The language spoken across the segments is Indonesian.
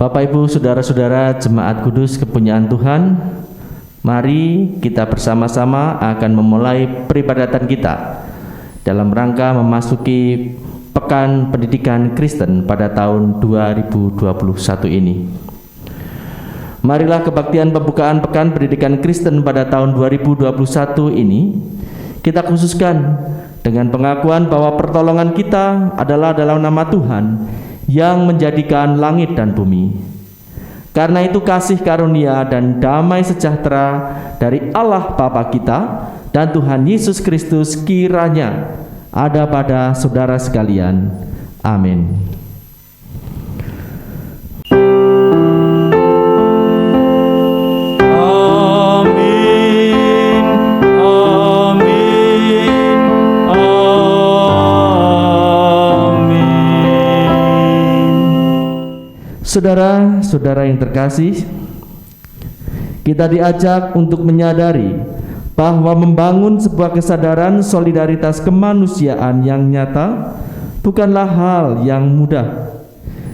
Bapak, Ibu, Saudara-saudara Jemaat Kudus Kepunyaan Tuhan, mari kita bersama-sama akan memulai peribadatan kita dalam rangka memasuki Pekan Pendidikan Kristen pada tahun 2021 ini. Marilah kebaktian pembukaan Pekan Pendidikan Kristen pada tahun 2021 ini kita khususkan dengan pengakuan bahwa pertolongan kita adalah dalam nama Tuhan yang menjadikan langit dan bumi. Karena itu kasih karunia dan damai sejahtera dari Allah Bapa kita dan Tuhan Yesus Kristus kiranya ada pada saudara sekalian. Amin. Saudara-saudara yang terkasih, kita diajak untuk menyadari bahwa membangun sebuah kesadaran solidaritas kemanusiaan yang nyata bukanlah hal yang mudah.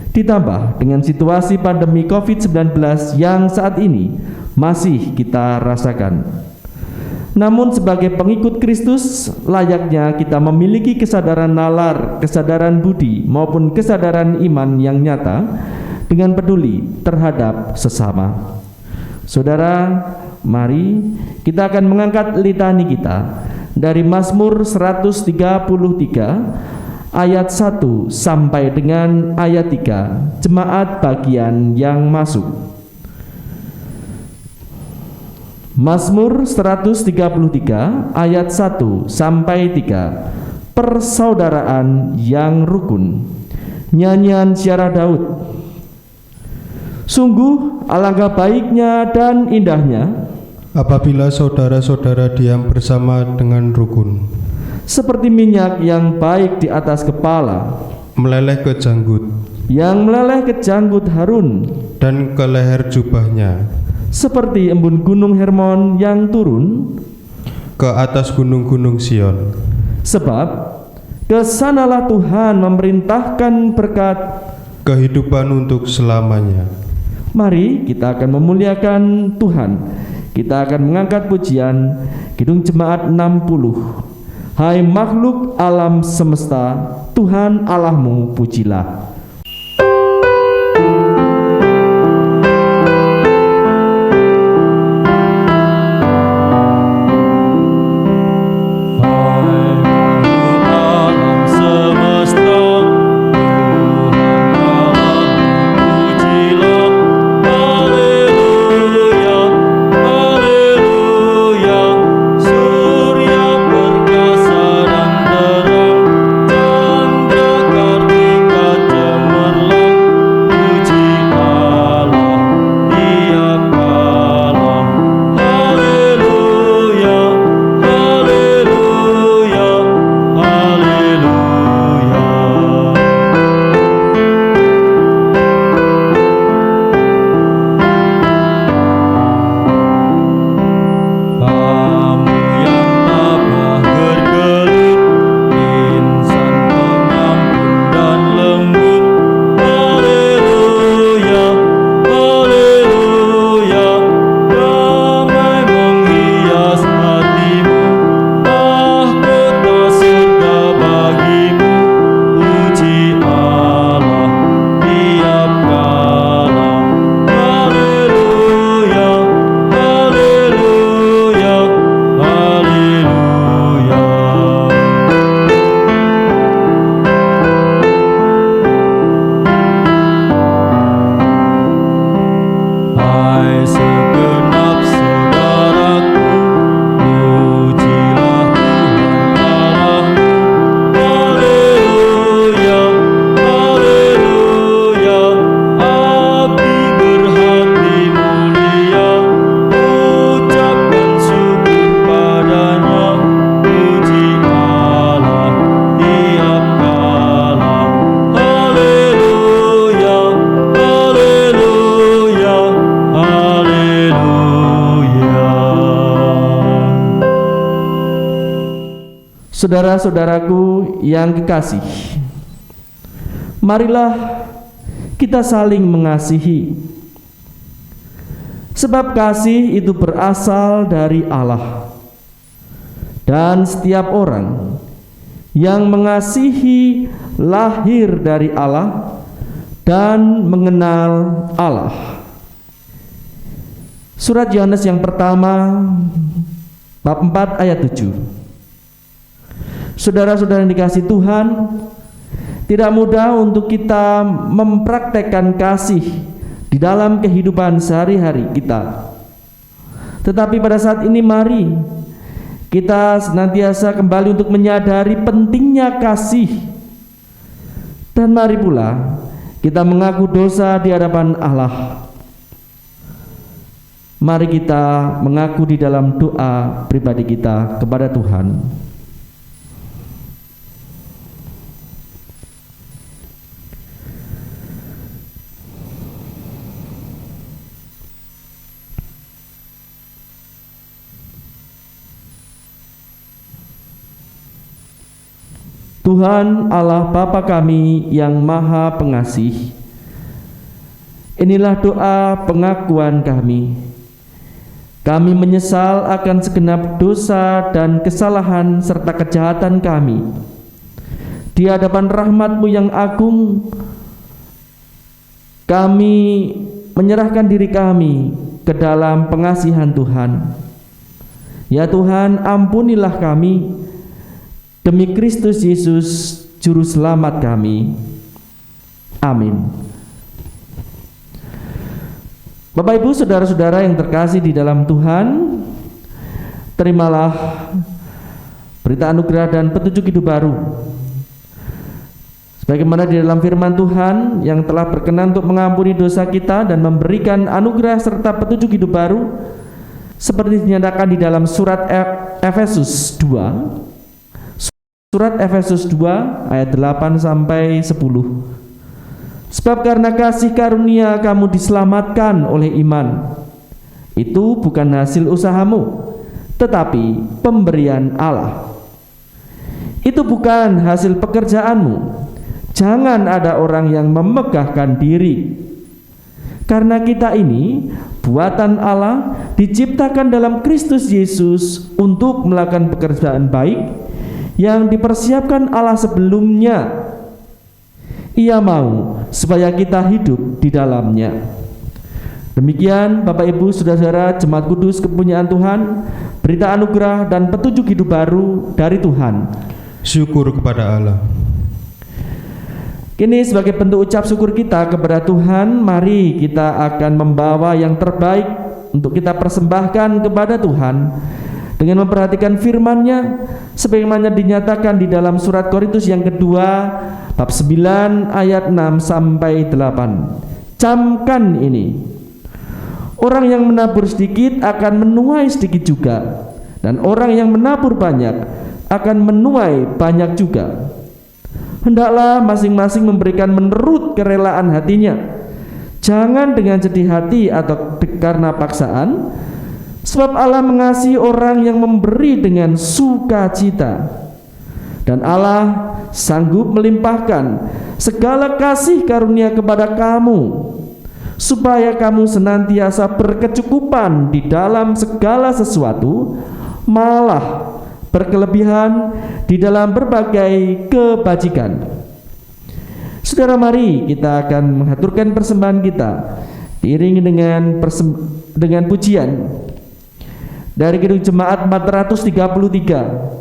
Ditambah dengan situasi pandemi COVID-19 yang saat ini masih kita rasakan. Namun sebagai pengikut Kristus, layaknya kita memiliki kesadaran nalar, kesadaran budi maupun kesadaran iman yang nyata dengan peduli terhadap sesama. Saudara, mari kita akan mengangkat litani kita dari Mazmur 133 ayat 1 sampai dengan ayat 3, jemaat bagian yang masuk. Mazmur 133 ayat 1 sampai 3, persaudaraan yang rukun. Nyanyian Syarah Daud. Sungguh alangkah baiknya dan indahnya apabila saudara-saudara diam bersama dengan rukun, seperti minyak yang baik di atas kepala, meleleh ke janggut, yang meleleh ke janggut Harun, dan ke leher jubahnya, seperti embun gunung Hermon yang turun ke atas gunung-gunung Sion. Sebab kesanalah Tuhan memerintahkan berkat kehidupan untuk selamanya. Mari kita akan memuliakan Tuhan. Kita akan mengangkat pujian Kidung Jemaat 60. Hai makhluk alam semesta, Tuhan Allahmu pujilah. Saudara-saudaraku yang kekasih, marilah kita saling mengasihi. Sebab kasih itu berasal dari Allah. Dan setiap orang yang mengasihi lahir dari Allah dan mengenal Allah. Surat Yohanes yang pertama bab 4 ayat 7. Saudara-saudara yang dikasihi Tuhan, tidak mudah untuk kita mempraktekkan kasih di dalam kehidupan sehari-hari kita. Tetapi pada saat ini mari kita senantiasa kembali untuk menyadari pentingnya kasih. Dan mari pula kita mengaku dosa di hadapan Allah. Mari kita mengaku di dalam doa pribadi kita kepada Tuhan. Tuhan Allah Bapa kami yang Maha Pengasih, inilah doa pengakuan kami. Kami menyesal akan segenap dosa dan kesalahan serta kejahatan kami. Di hadapan rahmat-Mu yang agung, kami menyerahkan diri kami ke dalam pengasihan Tuhan. Ya Tuhan, ampunilah kami demi Kristus Yesus Juru Selamat kami. Amin. Bapak Ibu, saudara-saudara yang terkasih di dalam Tuhan, terimalah berita anugerah dan petunjuk hidup baru. Sebagaimana di dalam firman Tuhan yang telah berkenan untuk mengampuni dosa kita dan memberikan anugerah serta petunjuk hidup baru, seperti dinyatakan di dalam surat Efesus 2. Surat Efesus 2 ayat 8 sampai 10. Sebab karena kasih karunia kamu diselamatkan oleh iman. Itu bukan hasil usahamu, tetapi pemberian Allah. Itu bukan hasil pekerjaanmu. Jangan ada orang yang memegahkan diri. Karena kita ini buatan Allah, diciptakan dalam Kristus Yesus untuk melakukan pekerjaan baik yang dipersiapkan Allah sebelumnya. Ia mau supaya kita hidup di dalamnya. Demikian Bapak Ibu saudara-saudara jemaat kudus kepunyaan Tuhan, berita anugerah dan petunjuk hidup baru dari Tuhan. Syukur kepada Allah. Kini sebagai bentuk ucap syukur kita kepada Tuhan, mari kita akan membawa yang terbaik untuk kita persembahkan kepada Tuhan dengan memperhatikan firman-Nya sebagaimana dinyatakan di dalam surat Korintus yang kedua bab 9 ayat 6 sampai 8. Camkan ini. Orang yang menabur sedikit akan menuai sedikit juga, dan orang yang menabur banyak akan menuai banyak juga. Hendaklah masing-masing memberikan menurut kerelaan hatinya, jangan dengan sedih hati atau karena paksaan, sebab Allah mengasihi orang yang memberi dengan sukacita. Dan Allah sanggup melimpahkan segala kasih karunia kepada kamu, supaya kamu senantiasa berkecukupan di dalam segala sesuatu, malah berkelebihan di dalam berbagai kebajikan. Saudara, mari kita akan mengaturkan persembahan kita diiringi dengan pujian dari Kidung Jemaat 433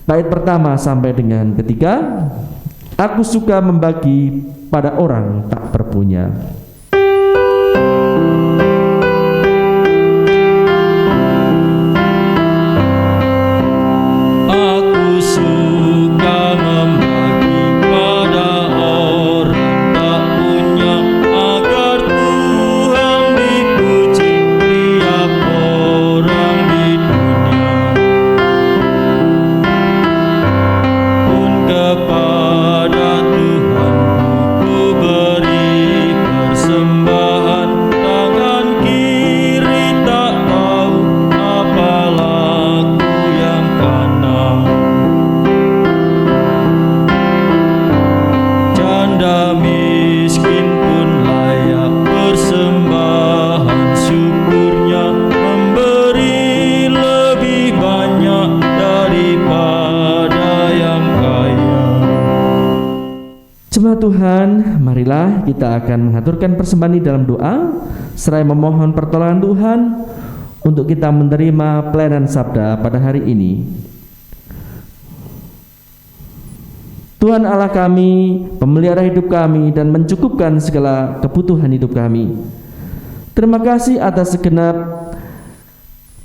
bait pertama sampai dengan ketiga. Aku suka membagi pada orang tak berpunya. Kepada Tuhan ku beri Jemaat Tuhan, marilah kita akan mengaturkan persembahan ini dalam doa, seraya memohon pertolongan Tuhan untuk kita menerima pelayanan sabda pada hari ini. Tuhan Allah kami, pemelihara hidup kami dan mencukupkan segala kebutuhan hidup kami. Terima kasih atas segenap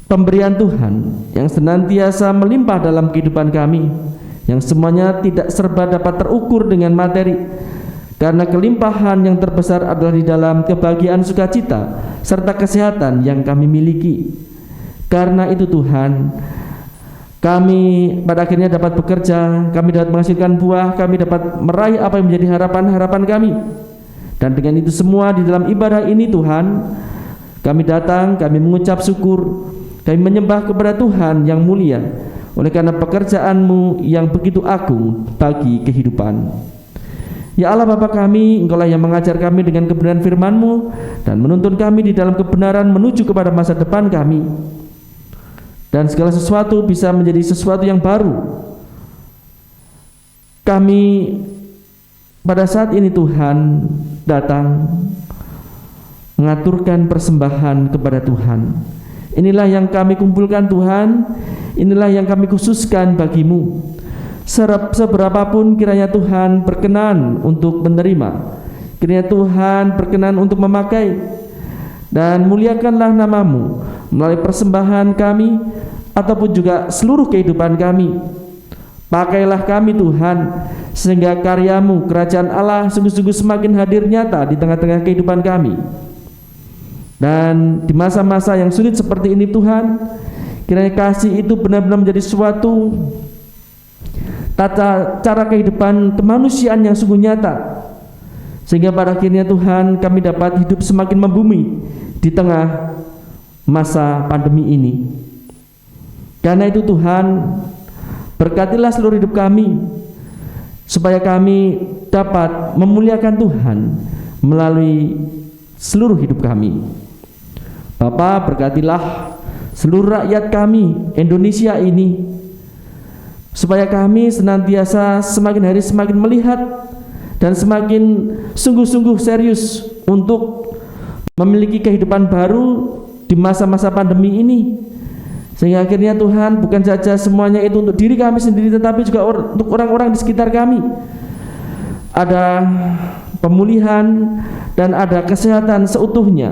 pemberian Tuhan yang senantiasa melimpah dalam kehidupan kami, yang semuanya tidak serba dapat terukur dengan materi, karena kelimpahan yang terbesar adalah di dalam kebahagiaan sukacita serta kesehatan yang kami miliki. Karena itu Tuhan, kami pada akhirnya dapat bekerja, kami dapat menghasilkan buah, kami dapat meraih apa yang menjadi harapan-harapan kami. Dan dengan itu semua di dalam ibadah ini Tuhan, kami datang, kami mengucap syukur, kami menyembah kepada Tuhan yang mulia oleh karena pekerjaan-Mu yang begitu agung bagi kehidupan. Ya Allah Bapa kami, Engkaulah yang mengajar kami dengan kebenaran firman-Mu dan menuntun kami di dalam kebenaran menuju kepada masa depan kami. Dan segala sesuatu bisa menjadi sesuatu yang baru. Kami pada saat ini Tuhan datang mengaturkan persembahan kepada Tuhan. Inilah yang kami kumpulkan Tuhan, inilah yang kami khususkan bagi-Mu. Seberapapun kiranya Tuhan berkenan untuk menerima, kiranya Tuhan berkenan untuk memakai, dan muliakanlah nama-Mu melalui persembahan kami ataupun juga seluruh kehidupan kami. Pakailah kami Tuhan, sehingga karya-Mu, kerajaan Allah sungguh-sungguh semakin hadir nyata di tengah-tengah kehidupan kami. Dan di masa-masa yang sulit seperti ini Tuhan, kiranya kasih itu benar-benar menjadi suatu tata cara kehidupan kemanusiaan yang sungguh nyata, sehingga pada akhirnya Tuhan kami dapat hidup semakin membumi di tengah masa pandemi ini. Karena itu Tuhan, berkatilah seluruh hidup kami, supaya kami dapat memuliakan Tuhan melalui seluruh hidup kami. Bapa, berkatilah seluruh rakyat kami Indonesia ini, supaya kami senantiasa semakin hari semakin melihat dan semakin sungguh-sungguh serius untuk memiliki kehidupan baru di masa-masa pandemi ini. Sehingga akhirnya Tuhan, bukan saja semuanya itu untuk diri kami sendiri, tetapi juga untuk orang-orang di sekitar kami. Ada pemulihan dan ada kesehatan seutuhnya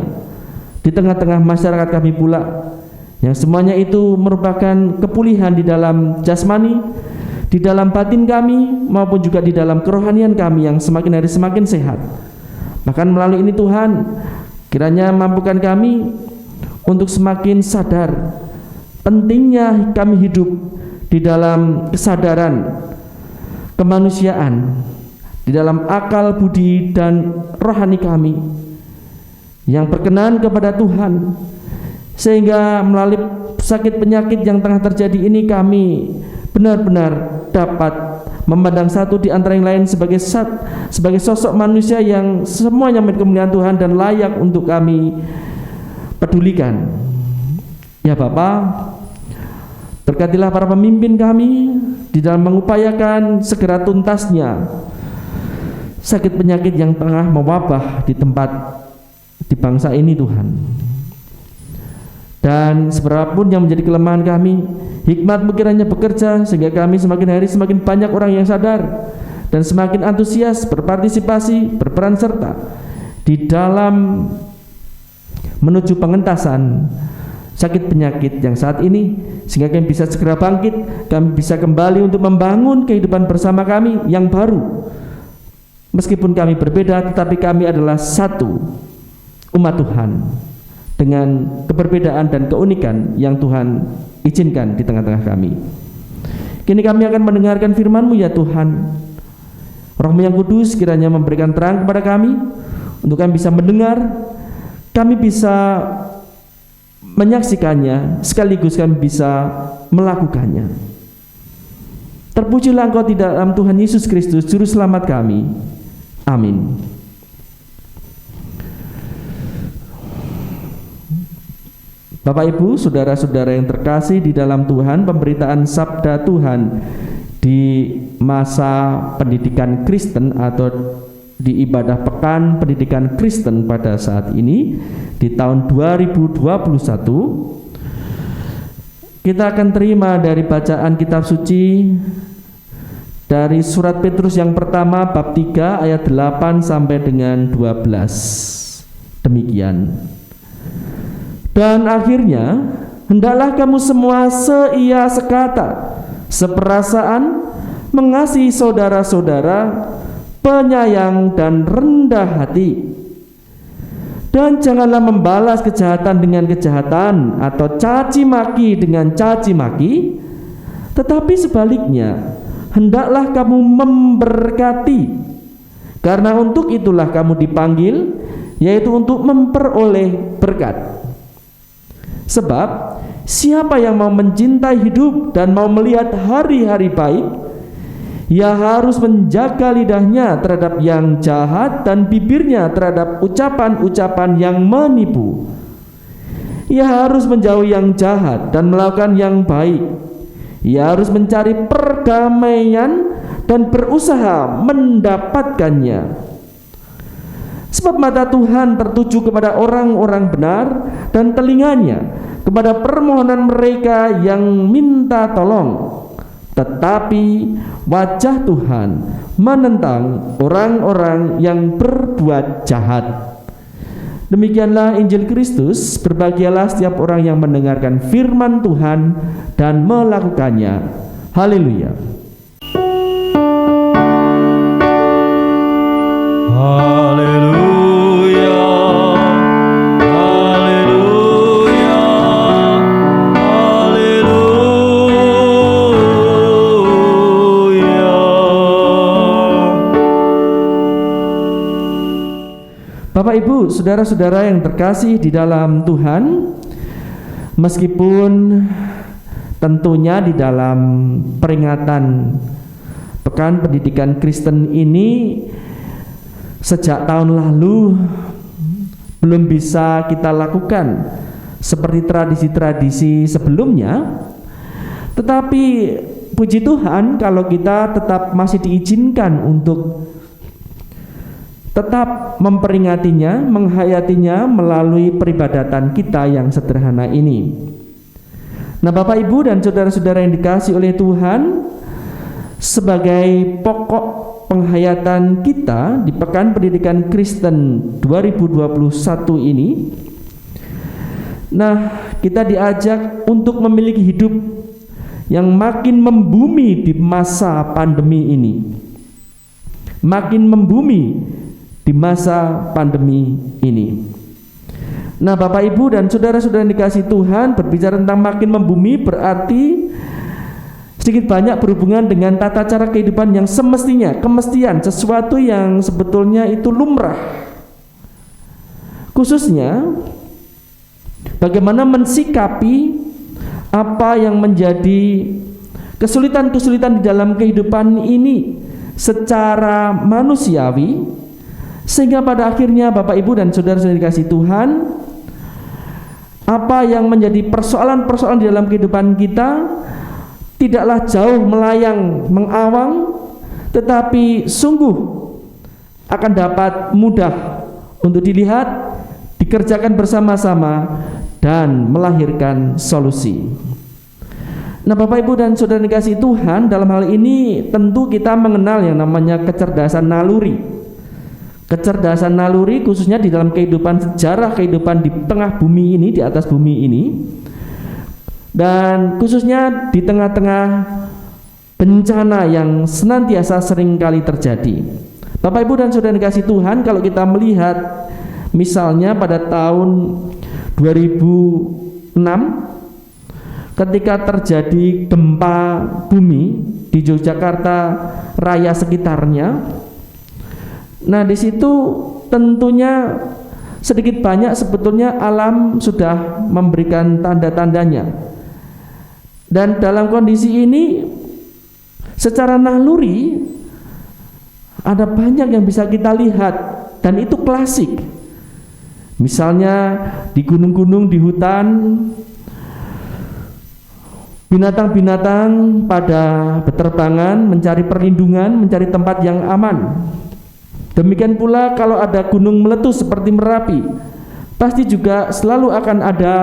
di tengah-tengah masyarakat kami pula, yang semuanya itu merupakan kepulihan di dalam jasmani, di dalam batin kami, maupun juga di dalam kerohanian kami yang semakin hari semakin sehat. Bahkan melalui ini Tuhan, kiranya mampukan kami untuk semakin sadar pentingnya kami hidup di dalam kesadaran kemanusiaan, di dalam akal budi dan rohani kami yang berkenan kepada Tuhan, sehingga melalui sakit penyakit yang tengah terjadi ini kami benar-benar dapat memandang satu di antara yang lain sebagai sosok manusia yang semuanya milik kemuliaan Tuhan dan layak untuk kami pedulikan. Ya Bapa, berkatilah para pemimpin kami di dalam mengupayakan segera tuntasnya sakit penyakit yang tengah mewabah di bangsa ini Tuhan. Dan seberapapun yang menjadi kelemahan kami, hikmat-Mu kiranya bekerja sehingga kami semakin hari semakin banyak orang yang sadar dan semakin antusias berpartisipasi, berperan serta di dalam menuju pengentasan sakit penyakit yang saat ini, sehingga kami bisa segera bangkit, kami bisa kembali untuk membangun kehidupan bersama kami yang baru. Meskipun kami berbeda, tetapi kami adalah satu umat Tuhan dengan keberbedaan dan keunikan yang Tuhan izinkan di tengah-tengah kami. Kini kami akan mendengarkan firman-Mu ya Tuhan. Roh-Mu yang kudus kiranya memberikan terang kepada kami, untuk kami bisa mendengar, kami bisa menyaksikannya, sekaligus kami bisa melakukannya. Terpujilah Engkau di dalam Tuhan Yesus Kristus, Juru Selamat kami. Amin. Bapak Ibu, saudara-saudara yang terkasih di dalam Tuhan, pemberitaan sabda Tuhan di masa pendidikan Kristen atau di ibadah pekan pendidikan Kristen pada saat ini di tahun 2021, kita akan terima dari bacaan kitab suci dari surat Petrus yang pertama bab 3 ayat 8 sampai dengan 12. Demikian. Dan akhirnya hendaklah kamu semua seia sekata, seperasaan, mengasihi saudara-saudara, penyayang dan rendah hati. Dan janganlah membalas kejahatan dengan kejahatan atau caci maki dengan caci maki, tetapi sebaliknya hendaklah kamu memberkati, karena untuk itulah kamu dipanggil, yaitu untuk memperoleh berkat. Sebab siapa yang mau mencintai hidup dan mau melihat hari-hari baik, ia harus menjaga lidahnya terhadap yang jahat dan bibirnya terhadap ucapan-ucapan yang menipu. Ia harus menjauhi yang jahat dan melakukan yang baik. Ia harus mencari perdamaian dan berusaha mendapatkannya. Sebab mata Tuhan tertuju kepada orang-orang benar dan telinganya kepada permohonan mereka yang minta tolong. Tetapi wajah Tuhan menentang orang-orang yang berbuat jahat. Demikianlah Injil Kristus. Berbahagialah setiap orang yang mendengarkan firman Tuhan dan melakukannya. Haleluya. Haleluya. Haleluya. Haleluya. Bapak Ibu, saudara-saudara yang terkasih di dalam Tuhan, meskipun tentunya di dalam peringatan Pekan Pendidikan Kristen ini sejak tahun lalu belum bisa kita lakukan seperti tradisi-tradisi sebelumnya, tetapi puji Tuhan kalau kita tetap masih diizinkan untuk tetap memperingatinya, menghayatinya melalui peribadatan kita yang sederhana ini. Nah, Bapak Ibu dan saudara-saudara yang dikasihi oleh Tuhan, sebagai pokok penghayatan kita di Pekan Pendidikan Kristen 2021 ini, nah, kita diajak untuk memiliki hidup yang makin membumi di masa pandemi ini. Makin membumi di masa pandemi ini. Nah, Bapak Ibu dan saudara-saudara yang dikasihi Tuhan, berbicara tentang makin membumi berarti sedikit banyak berhubungan dengan tata cara kehidupan yang semestinya, kemestian, sesuatu yang sebetulnya itu lumrah. Khususnya bagaimana mensikapi apa yang menjadi kesulitan-kesulitan di dalam kehidupan ini secara manusiawi, sehingga pada akhirnya Bapak Ibu dan saudara-saudara dikasihi Tuhan, apa yang menjadi persoalan-persoalan di dalam kehidupan kita tidaklah jauh melayang, mengawang, tetapi sungguh akan dapat mudah untuk dilihat, dikerjakan bersama-sama, dan melahirkan solusi. Nah, Bapak Ibu dan saudara dikasihi Tuhan, dalam hal ini tentu kita mengenal yang namanya kecerdasan naluri. Kecerdasan naluri khususnya di dalam kehidupan, sejarah kehidupan di tengah bumi ini, di atas bumi ini, dan khususnya di tengah-tengah bencana yang senantiasa sering kali terjadi. Bapak Ibu dan saudara dikasihi Tuhan, kalau kita melihat misalnya pada tahun 2006 ketika terjadi gempa bumi di Yogyakarta raya sekitarnya, nah di situ tentunya sedikit banyak sebetulnya alam sudah memberikan tanda-tandanya. Dan dalam kondisi ini secara naluri ada banyak yang bisa kita lihat, dan itu klasik. Misalnya di gunung-gunung, di hutan, Binatang-binatang pada berterbangan mencari perlindungan, mencari tempat yang aman. Demikian pula kalau ada gunung meletus seperti Merapi, pasti juga selalu akan ada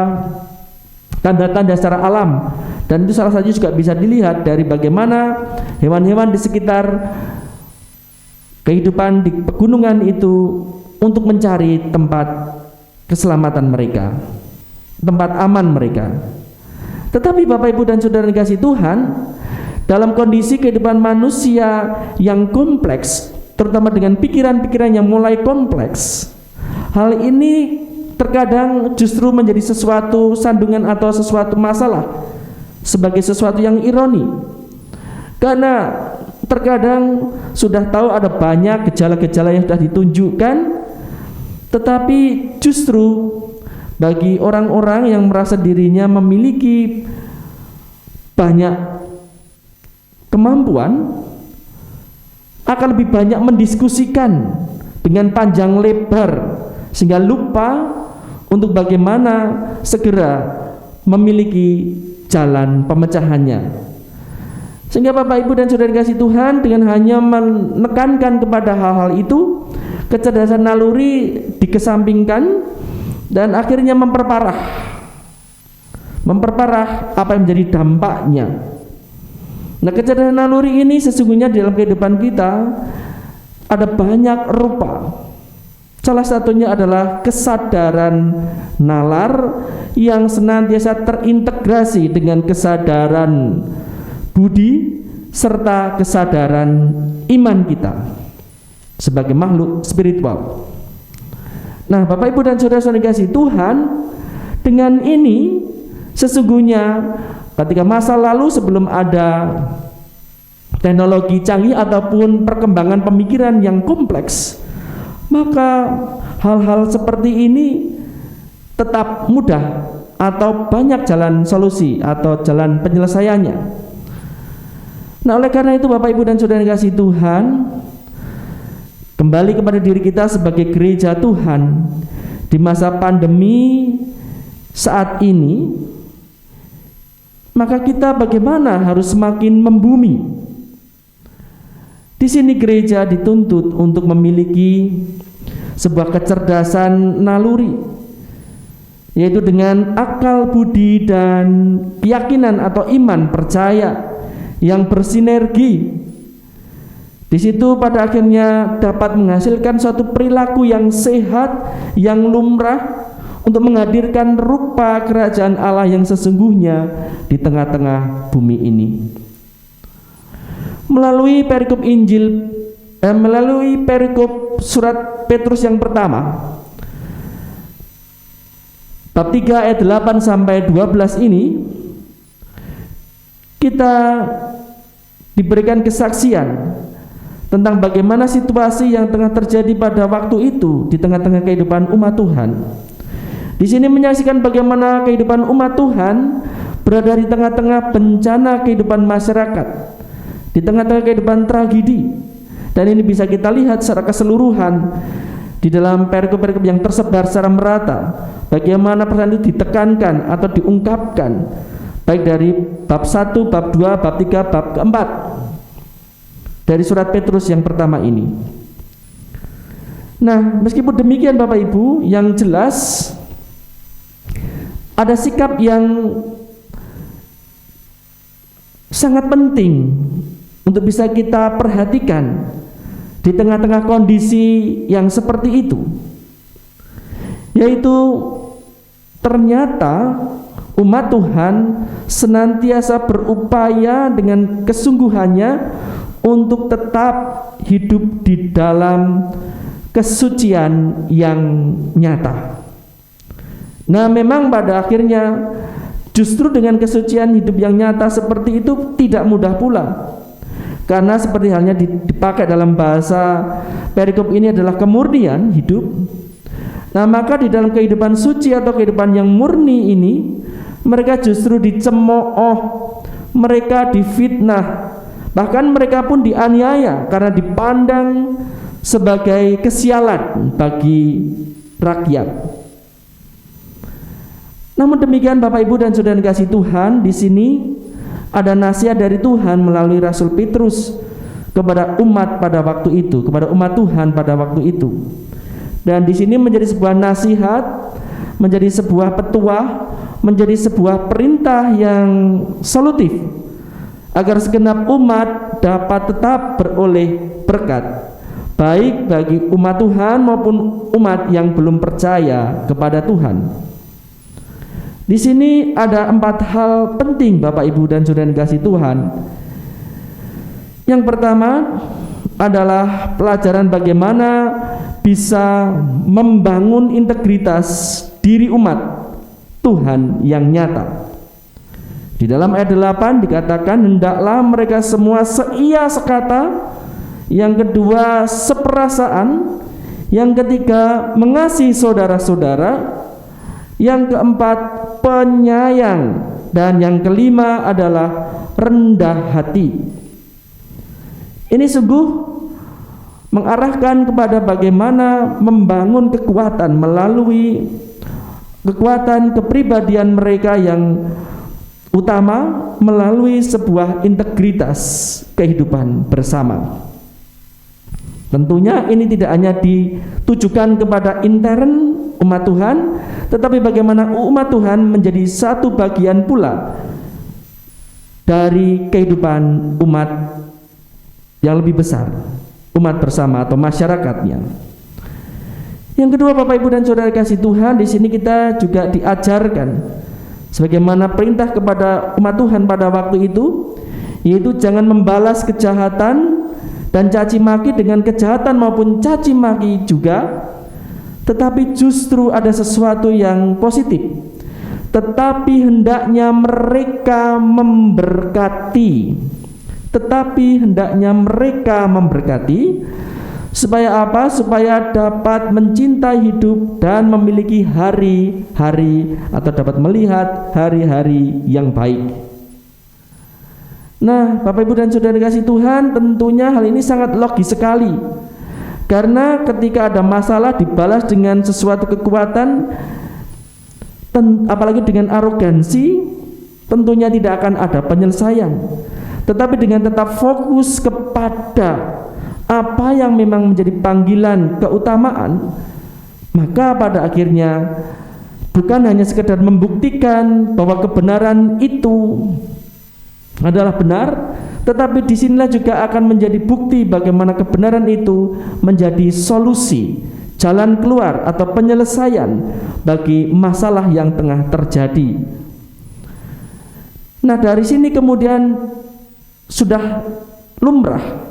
tanda-tanda secara alam, dan itu salah satu juga bisa dilihat dari bagaimana hewan-hewan di sekitar kehidupan di pegunungan itu untuk mencari tempat keselamatan mereka, tempat aman mereka. Tetapi Bapak Ibu dan Saudara dikasihi Tuhan, dalam kondisi kehidupan manusia yang kompleks, terutama dengan pikiran-pikiran yang mulai kompleks, hal ini terkadang justru menjadi sesuatu sandungan atau sesuatu masalah, sebagai sesuatu yang ironi. Karena terkadang sudah tahu ada banyak gejala-gejala yang sudah ditunjukkan, tetapi justru bagi orang-orang yang merasa dirinya memiliki banyak kemampuan, akan lebih banyak mendiskusikan dengan panjang lebar, sehingga lupa untuk bagaimana segera memiliki jalan pemecahannya. Sehingga Bapak Ibu dan Saudara kasih Tuhan, dengan hanya menekankan kepada hal-hal itu, kecerdasan naluri dikesampingkan dan akhirnya memperparah apa yang menjadi dampaknya. Nah, kecerdasan naluri ini sesungguhnya dalam kehidupan kita ada banyak rupa. Salah satunya adalah kesadaran nalar yang senantiasa terintegrasi dengan kesadaran budi serta kesadaran iman kita sebagai makhluk spiritual. Nah, Bapak Ibu dan Saudara-saudara dikasihi Tuhan, dengan ini sesungguhnya ketika masa lalu sebelum ada teknologi canggih ataupun perkembangan pemikiran yang kompleks, maka hal-hal seperti ini tetap mudah atau banyak jalan solusi atau jalan penyelesaiannya. Nah, oleh karena itu Bapak Ibu dan Saudara dikasihi Tuhan, kembali kepada diri kita sebagai gereja Tuhan di masa pandemi saat ini, maka kita bagaimana harus semakin membumi. Di sini gereja dituntut untuk memiliki sebuah kecerdasan naluri, yaitu dengan akal budi dan keyakinan atau iman percaya yang bersinergi. Di situ pada akhirnya dapat menghasilkan suatu perilaku yang sehat, yang lumrah untuk menghadirkan rupa kerajaan Allah yang sesungguhnya di tengah-tengah bumi ini. Melalui perikop Injil, melalui perikop surat Petrus yang pertama, bab 3 ayat 8 sampai 12 ini, kita diberikan kesaksian tentang bagaimana situasi yang tengah terjadi pada waktu itu di tengah-tengah kehidupan umat Tuhan. Di sini menyaksikan bagaimana kehidupan umat Tuhan berada di tengah-tengah bencana kehidupan masyarakat, di tengah-tengah kehidupan tragedi. Dan ini bisa kita lihat secara keseluruhan di dalam perikop-perikop yang tersebar secara merata, bagaimana persoalan itu ditekankan atau diungkapkan, baik dari bab 1, bab 2, bab 3, bab keempat dari surat Petrus yang pertama ini. Nah, meskipun demikian Bapak Ibu, yang jelas ada sikap yang sangat penting untuk bisa kita perhatikan di tengah-tengah kondisi yang seperti itu, yaitu ternyata umat Tuhan senantiasa berupaya dengan kesungguhannya untuk tetap hidup di dalam kesucian yang nyata. Nah, memang pada akhirnya justru dengan kesucian hidup yang nyata seperti itu tidak mudah pula, karena seperti halnya dipakai dalam bahasa perikop ini adalah kemurnian hidup. Nah, maka di dalam kehidupan suci atau kehidupan yang murni ini, mereka justru dicemooh, mereka difitnah, bahkan mereka pun dianiaya karena dipandang sebagai kesialan bagi rakyat. Namun demikian Bapak Ibu dan Saudara kasih Tuhan, di sini ada nasihat dari Tuhan melalui Rasul Petrus kepada umat pada waktu itu, kepada umat Tuhan pada waktu itu. Dan di sini menjadi sebuah nasihat, menjadi sebuah petuah, menjadi sebuah perintah yang solutif agar segenap umat dapat tetap beroleh berkat, baik bagi umat Tuhan maupun umat yang belum percaya kepada Tuhan. Di sini ada 4 hal penting Bapak Ibu dan Saudara yang dikasihi Tuhan. Yang pertama adalah pelajaran bagaimana bisa membangun integritas diri umat Tuhan yang nyata. Di dalam ayat 8 dikatakan, hendaklah mereka semua seia sekata, yang kedua seperasaan, yang ketiga mengasihi saudara-saudara, yang keempat penyayang, dan yang kelima adalah rendah hati. Ini sungguh mengarahkan kepada bagaimana membangun kekuatan melalui kekuatan kepribadian mereka yang utama melalui sebuah integritas kehidupan bersama. Tentunya ini tidak hanya ditujukan kepada intern umat Tuhan, tetapi bagaimana umat Tuhan menjadi satu bagian pula dari kehidupan umat yang lebih besar, umat bersama atau masyarakatnya. Yang kedua, Bapak Ibu dan Saudara kasih Tuhan, di sini kita juga diajarkan sebagaimana perintah kepada umat Tuhan pada waktu itu, yaitu jangan membalas kejahatan dan caci maki dengan kejahatan maupun caci maki juga, tetapi justru ada sesuatu yang positif. Tetapi hendaknya mereka memberkati. Supaya apa? Supaya dapat mencintai hidup dan memiliki hari-hari atau dapat melihat hari-hari yang baik. Nah, Bapak Ibu dan Saudara kasih Tuhan, tentunya hal ini sangat logis sekali. Karena ketika ada masalah dibalas dengan sesuatu kekuatan, apalagi dengan arogansi, tentunya tidak akan ada penyelesaian. Tetapi dengan tetap fokus kepada apa yang memang menjadi panggilan keutamaan, maka pada akhirnya bukan hanya sekedar membuktikan bahwa kebenaran itu adalah benar, tetapi disinilah juga akan menjadi bukti bagaimana kebenaran itu menjadi solusi, jalan keluar atau penyelesaian bagi masalah yang tengah terjadi. Nah, dari sini kemudian sudah lumrah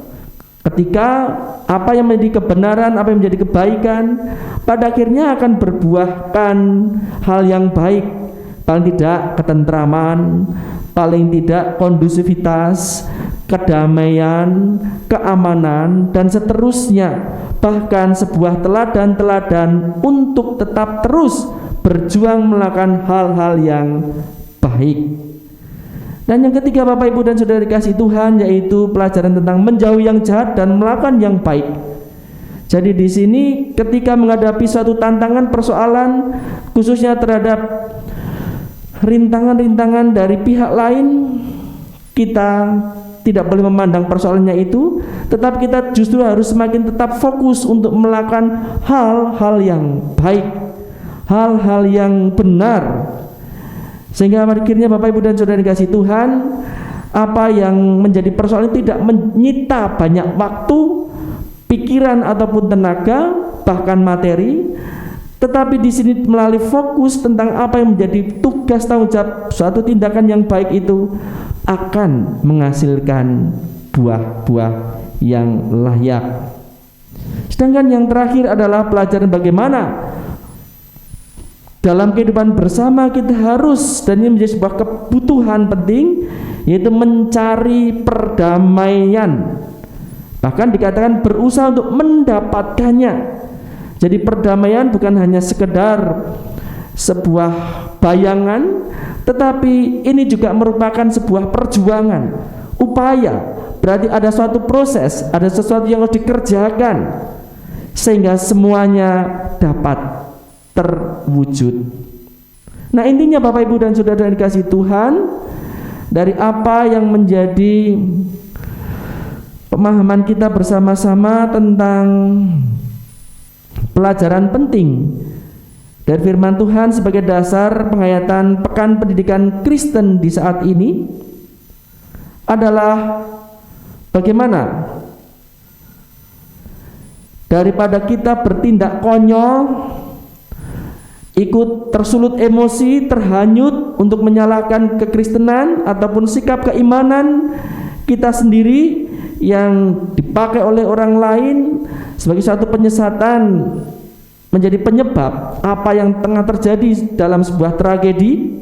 ketika apa yang menjadi kebenaran, apa yang menjadi kebaikan, pada akhirnya akan berbuahkan hal yang baik, paling tidak ketentraman, paling tidak kondusivitas, kedamaian, keamanan, dan seterusnya. Bahkan sebuah teladan-teladan untuk tetap terus berjuang melakukan hal-hal yang baik. Dan yang ketiga, Bapak Ibu dan Saudara dikasih Tuhan, yaitu pelajaran tentang menjauhi yang jahat dan melakukan yang baik. Jadi di sini ketika menghadapi suatu tantangan, persoalan, khususnya terhadap rintangan-rintangan dari pihak lain, kita tidak boleh memandang persoalannya itu, tetapi kita justru harus semakin tetap fokus untuk melakukan hal-hal yang baik, hal-hal yang benar, sehingga akhirnya Bapak Ibu dan Saudara dikasih Tuhan, apa yang menjadi persoalan tidak menyita banyak waktu, pikiran ataupun tenaga, bahkan materi, tetapi di sini melalui fokus tentang apa yang menjadi tugas tanggung jawab suatu tindakan yang baik itu akan menghasilkan buah-buah yang layak. Sedangkan yang terakhir adalah pelajaran bagaimana dalam kehidupan bersama kita harus, dan ini menjadi sebuah kebutuhan penting, yaitu mencari perdamaian. Bahkan dikatakan berusaha untuk mendapatkannya. Jadi perdamaian bukan hanya sekedar sebuah bayangan, tetapi ini juga merupakan sebuah perjuangan, upaya. Berarti ada suatu proses, ada sesuatu yang harus dikerjakan sehingga semuanya dapat terwujud. Nah, intinya Bapak Ibu dan Saudara yang dikasihi Tuhan, dari apa yang menjadi pemahaman kita bersama-sama tentang pelajaran penting dari firman Tuhan sebagai dasar penghayatan Pekan Pendidikan Kristen di saat ini adalah bagaimana daripada kita bertindak konyol, ikut tersulut emosi, terhanyut untuk menyalahkan kekristenan ataupun sikap keimanan kita sendiri yang dipakai oleh orang lain sebagai suatu penyesatan, menjadi penyebab apa yang tengah terjadi dalam sebuah tragedi,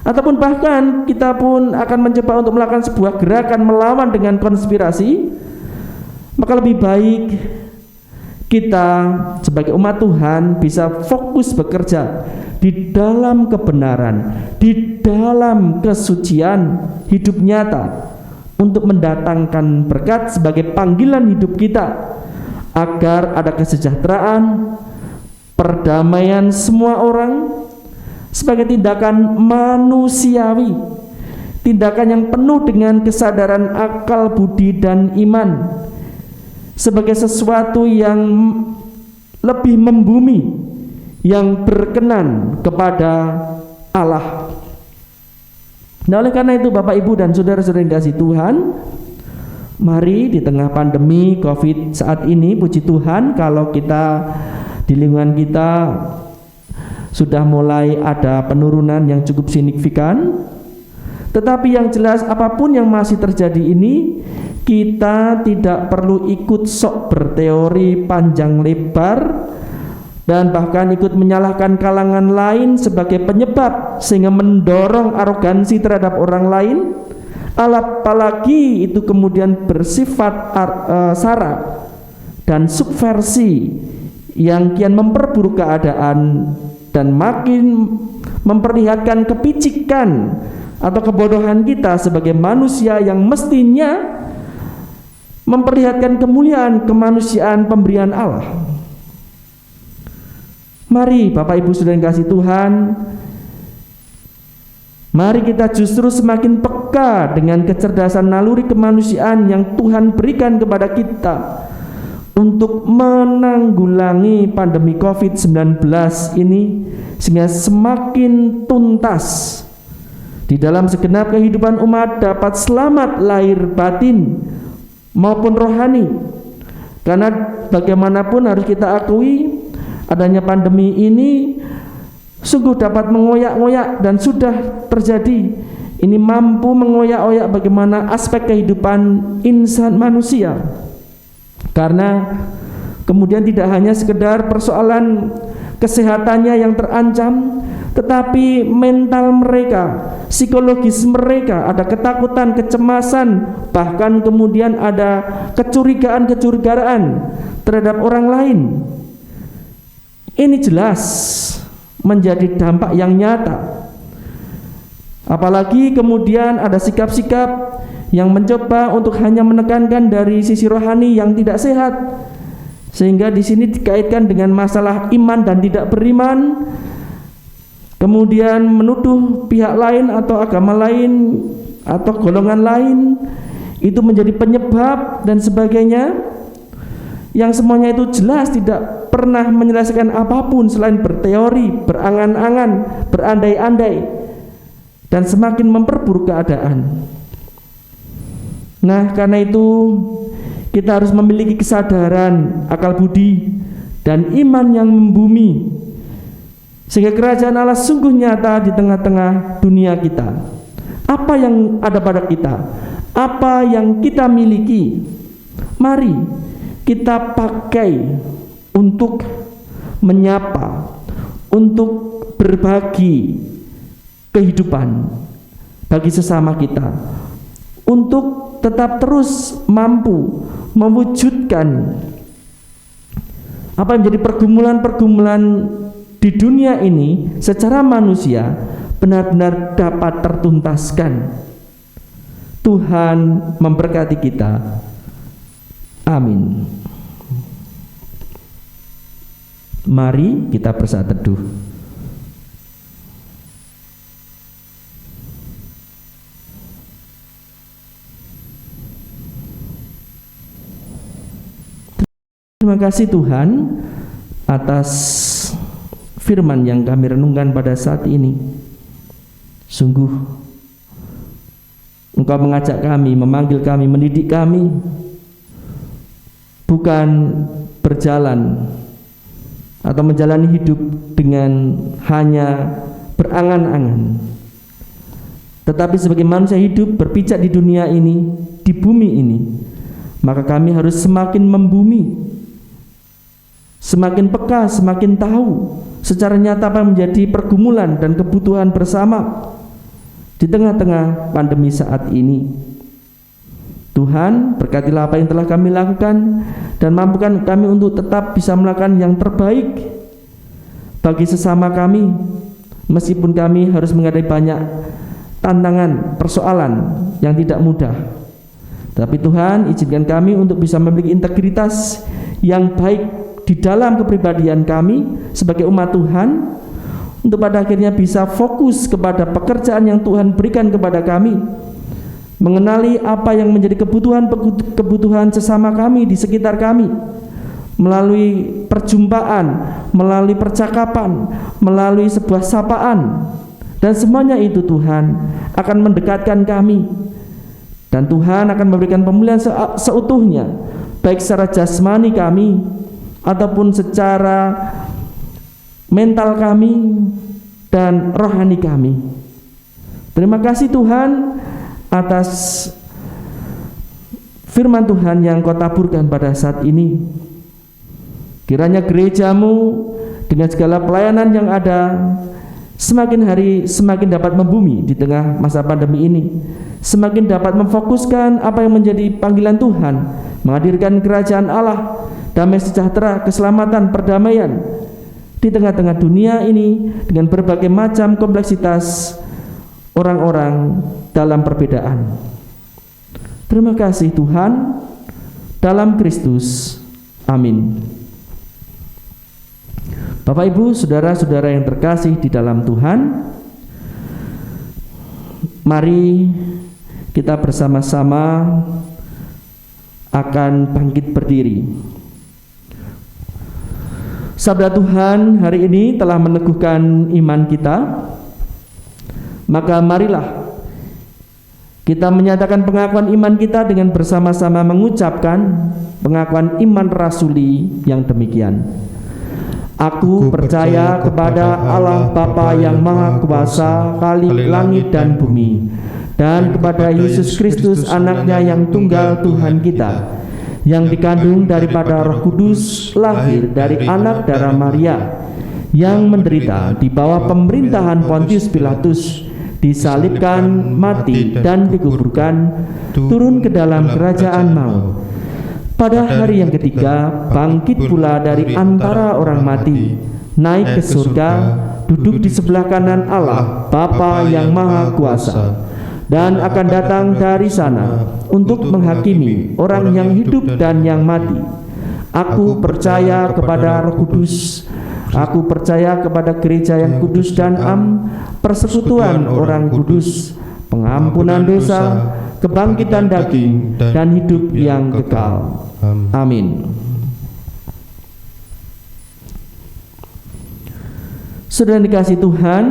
ataupun bahkan kita pun akan mencoba untuk melakukan sebuah gerakan melawan dengan konspirasi, maka lebih baik kita sebagai umat Tuhan bisa fokus bekerja di dalam kebenaran, di dalam kesucian hidup nyata untuk mendatangkan berkat sebagai panggilan hidup kita, agar ada kesejahteraan, perdamaian semua orang sebagai tindakan manusiawi, tindakan yang penuh dengan kesadaran akal, budi, dan iman, sebagai sesuatu yang lebih membumi, yang berkenan kepada Allah. Nah, oleh karena itu Bapak Ibu dan saudara-saudara yang kasih Tuhan, mari di tengah pandemi COVID saat ini, puji Tuhan kalau kita di lingkungan kita sudah mulai ada penurunan yang cukup signifikan. Tetapi yang jelas apapun yang masih terjadi ini, kita tidak perlu ikut sok berteori panjang lebar dan bahkan ikut menyalahkan kalangan lain sebagai penyebab sehingga mendorong arogansi terhadap orang lain, apalagi itu kemudian bersifat sara dan subversi yang kian memperburuk keadaan dan makin memperlihatkan kepicikan atau kebodohan kita sebagai manusia yang mestinya memperlihatkan kemuliaan kemanusiaan pemberian Allah. Mari Bapak Ibu saudara yang kasih Tuhan, mari kita justru semakin peka dengan kecerdasan naluri kemanusiaan yang Tuhan berikan kepada kita untuk menanggulangi pandemi COVID-19 ini, sehingga semakin tuntas di dalam segenap kehidupan umat dapat selamat lahir batin maupun rohani. Karena bagaimanapun harus kita akui, adanya pandemi ini sungguh dapat mengoyak-ngoyak dan sudah terjadi. Ini mampu mengoyak-oyak bagaimana aspek kehidupan insan manusia. Karena kemudian tidak hanya sekedar persoalan kesehatannya yang terancam, tetapi mental mereka, psikologis mereka, ada ketakutan, kecemasan, bahkan kemudian ada kecurigaan terhadap orang lain. Ini jelas menjadi dampak yang nyata. Apalagi kemudian ada sikap-sikap yang mencoba untuk hanya menekankan dari sisi rohani yang tidak sehat, sehingga di sini dikaitkan dengan masalah iman dan tidak beriman, kemudian menuduh pihak lain atau agama lain atau golongan lain itu menjadi penyebab dan sebagainya, yang semuanya itu jelas tidak pernah menyelesaikan apapun selain berteori, berangan-angan, berandai-andai, dan semakin memperburuk keadaan. Nah, karena itu kita harus memiliki kesadaran, akal budi, dan iman yang membumi, sehingga kerajaan Allah sungguh nyata di tengah-tengah dunia kita. Apa yang ada pada kita, apa yang kita miliki, mari kita pakai untuk menyapa, untuk berbagi kehidupan bagi sesama kita, untuk tetap terus mampu mewujudkan apa yang menjadi pergumulan-pergumulan di dunia ini secara manusia benar-benar dapat tertuntaskan. Tuhan memberkati kita. Amin. Mari kita bersaat teduh. Terima kasih Tuhan atas firman yang kami renungkan pada saat ini. Sungguh Engkau mengajak kami, memanggil kami, mendidik kami, bukan berjalan atau menjalani hidup dengan hanya berangan-angan, tetapi sebagai manusia hidup berpijak di dunia ini, di bumi ini, maka kami harus semakin membumi, semakin peka, semakin tahu secara nyata apa menjadi pergumulan dan kebutuhan bersama di tengah-tengah pandemi saat ini. Tuhan, berkatilah apa yang telah kami lakukan dan mampukan kami untuk tetap bisa melakukan yang terbaik bagi sesama kami, meskipun kami harus menghadapi banyak tantangan, persoalan yang tidak mudah. Tapi Tuhan, izinkan kami untuk bisa memiliki integritas yang baik di dalam kepribadian kami sebagai umat Tuhan, untuk pada akhirnya bisa fokus kepada pekerjaan yang Tuhan berikan kepada kami, mengenali apa yang menjadi kebutuhan sesama kami di sekitar kami, melalui perjumpaan, melalui percakapan, melalui sebuah sapaan, dan semuanya itu Tuhan akan mendekatkan kami, dan Tuhan akan memberikan pemulihan seutuhnya, baik secara jasmani kami ataupun secara mental kami dan rohani kami. Terima kasih Tuhan atas firman Tuhan yang Kau taburkan pada saat ini. Kiranya gerejamu dengan segala pelayanan yang ada semakin hari semakin dapat membumi di tengah masa pandemi ini, semakin dapat memfokuskan apa yang menjadi panggilan Tuhan, menghadirkan kerajaan Allah, damai sejahtera, keselamatan, perdamaian di tengah-tengah dunia ini dengan berbagai macam kompleksitas orang-orang dalam perbedaan. Terima kasih Tuhan, dalam Kristus. Amin. Bapak Ibu, saudara-saudara yang terkasih di dalam Tuhan, mari kita bersama-sama akan bangkit berdiri. Sabda Tuhan hari ini telah meneguhkan iman kita, maka marilah kita menyatakan pengakuan iman kita dengan bersama-sama mengucapkan pengakuan iman rasuli yang demikian. Aku percaya kepada Allah Bapa yang Maha Kuasa, Khalik langit dan bumi, dan kepada Yesus Kristus anaknya yang tunggal Tuhan kita, yang dikandung daripada Roh Kudus, lahir dari anak darah Maria, yang menderita di bawah pemerintahan Pontius Pilatus, disalibkan, mati, dan dikuburkan, turun ke dalam kerajaan maut. Pada hari yang ketiga, bangkit pula dari antara orang mati, naik ke surga, duduk di sebelah kanan Allah, Bapa yang Maha Kuasa, dan akan datang dari sana untuk menghakimi orang yang hidup dan yang mati. Aku percaya kepada Roh Kudus. Aku percaya kepada gereja yang kudus dan persekutuan orang kudus, pengampunan dosa, kebangkitan daging, dan hidup yang kekal. Amin. Saudara dikasih Tuhan,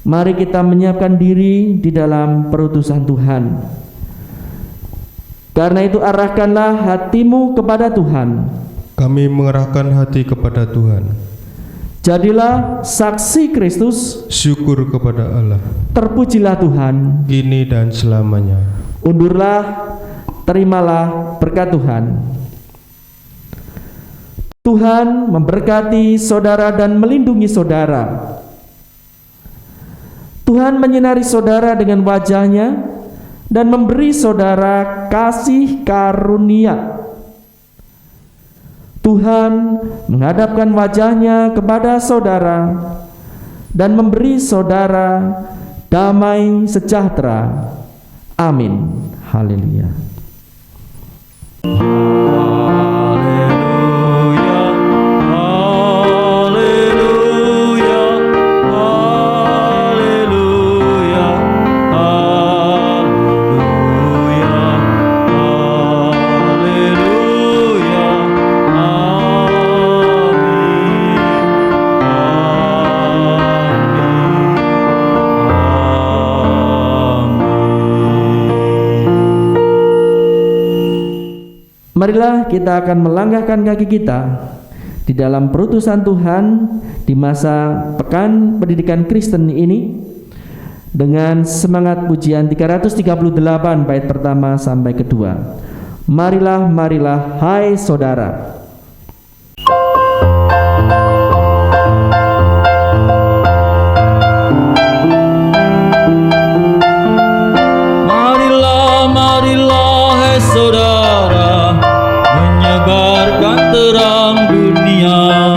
mari kita menyiapkan diri di dalam perutusan Tuhan. Karena itu arahkanlah hatimu kepada Tuhan. Kami mengerahkan hati kepada Tuhan. Jadilah saksi Kristus. Syukur kepada Allah. Terpujilah Tuhan, kini dan selamanya. Undurlah, terimalah berkat Tuhan. Tuhan memberkati saudara dan melindungi saudara. Tuhan menyinari saudara dengan wajah-Nya dan memberi saudara kasih karunia. Tuhan menghadapkan wajah-Nya kepada saudara dan memberi saudara damai sejahtera. Amin. Haleluya. Marilah kita akan melangkahkan kaki kita di dalam perutusan Tuhan di masa Pekan Pendidikan Kristen ini dengan semangat pujian 338 bait pertama sampai kedua. Marilah, marilah, hai saudara. Marilah, marilah, hai saudara, menyebarkan terang dunia.